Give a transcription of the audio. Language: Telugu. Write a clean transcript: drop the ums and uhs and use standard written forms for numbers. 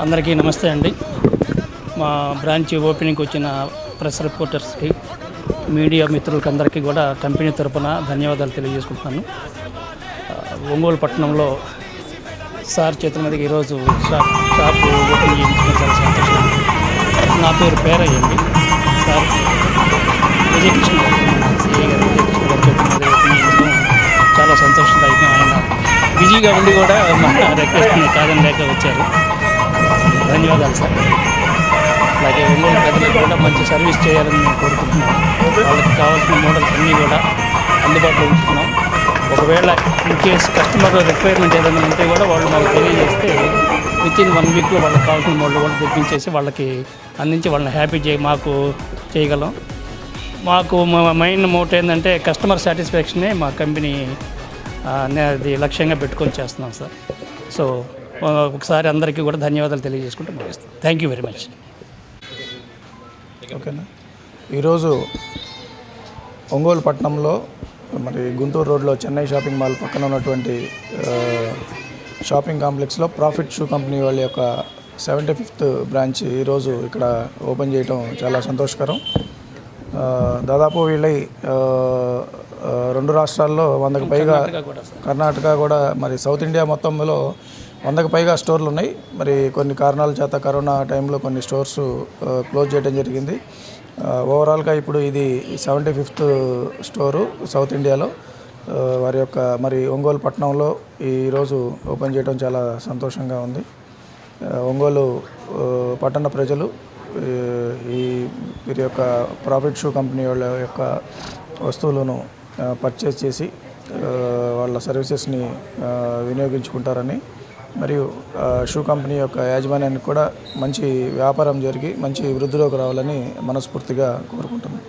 అందరికీ నమస్తే అండి. మా బ్రాంచ్ ఓపెనింగ్కి వచ్చిన ప్రెస్ రిపోర్టర్స్కి, మీడియా మిత్రులకి అందరికీ కూడా కంపెనీ తరపున ధన్యవాదాలు తెలియజేసుకుంటున్నాను. ఒంగోలు పట్టణంలో సార్ చేతుల మీదకి ఈరోజు షాప్ ఓపెన్ చేయించడం చాలా సంతోషం. నా పేరు పేరయ్య అండి. సార్ విజయకృష్ణ సిఏ గారు విజయకృష్ణ గారి చేతుల మీద ఓపెన్ చేయించడం చాలా సంతోషదాయకం. ఆయన బిజీగా ఉండి కూడా మా రిక్వెస్ట్ని కాదని లేక వచ్చారు. ధన్యవాదాలు సార్. అలాగే ఒంగోలు ప్రజలకు కూడా మంచి సర్వీస్ చేయాలని మేము కోరుకుంటున్నాం. వాళ్ళకి కావాల్సిన మోడల్స్ అన్నీ కూడా అందుబాటులో ఉంచుతున్నాం. ఒకవేళ ఇన్కేస్ కస్టమర్ రిక్వైర్మెంట్ ఏదైనా ఉంటే కూడా వాళ్ళు మాకు తెలియజేస్తే వితిన్ 1 వీక్లో వాళ్ళకి కావాల్సిన మోడల్ కూడా తెప్పించేసి వాళ్ళకి అందించి వాళ్ళని హ్యాపీ మాకు చేయగలం. మాకు మెయిన్ మోటో ఏంటంటే కస్టమర్ సాటిస్ఫాక్షనే మా కంపెనీ అది లక్ష్యంగా పెట్టుకొని చేస్తున్నాం సార్. సో ఒకసారి అందరికీ కూడా ధన్యవాదాలు తెలియజేసుకుంటూ ముగిస్తాం. Thank you very much. ఓకేనా. ఈరోజు ఒంగోలు పట్టణంలో మరి గుంటూరు రోడ్లో చెన్నై షాపింగ్ మాల్ పక్కన ఉన్నటువంటి షాపింగ్ కాంప్లెక్స్లో ప్రాఫిట్ షూ కంపెనీ వాళ్ళ యొక్క 75th బ్రాంచ్ ఈరోజు ఇక్కడ ఓపెన్ చేయడం చాలా సంతోషకరం. దాదాపు వీళ్ళై 2 రాష్ట్రాల్లో 100కు పైగా, కర్ణాటక కూడా, మరి సౌత్ ఇండియా మొత్తంలో 100కు పైగా స్టోర్లు ఉన్నాయి. మరి కొన్ని కారణాల చేత కరోనా టైంలో కొన్ని స్టోర్స్ క్లోజ్ చేయడం జరిగింది. ఓవరాల్గా ఇప్పుడు ఇది 75th స్టోరు సౌత్ ఇండియాలో. వారి యొక్క మరి ఒంగోలు పట్టణంలో ఈరోజు ఓపెన్ చేయడం చాలా సంతోషంగా ఉంది. ఒంగోలు పట్టణ ప్రజలు వీరి యొక్క ప్రాఫిట్ షూ కంపెనీ వాళ్ళ యొక్క వస్తువులను పర్చేస్ చేసి వాళ్ళ సర్వీసెస్ని వినియోగించుకుంటారని, మరియు షూ కంపెనీ యొక్క యాజమాన్యానికి కూడా మంచి వ్యాపారం జరిగి మంచి వృద్ధిలోకి రావాలని మనస్ఫూర్తిగా కోరుకుంటున్నాను.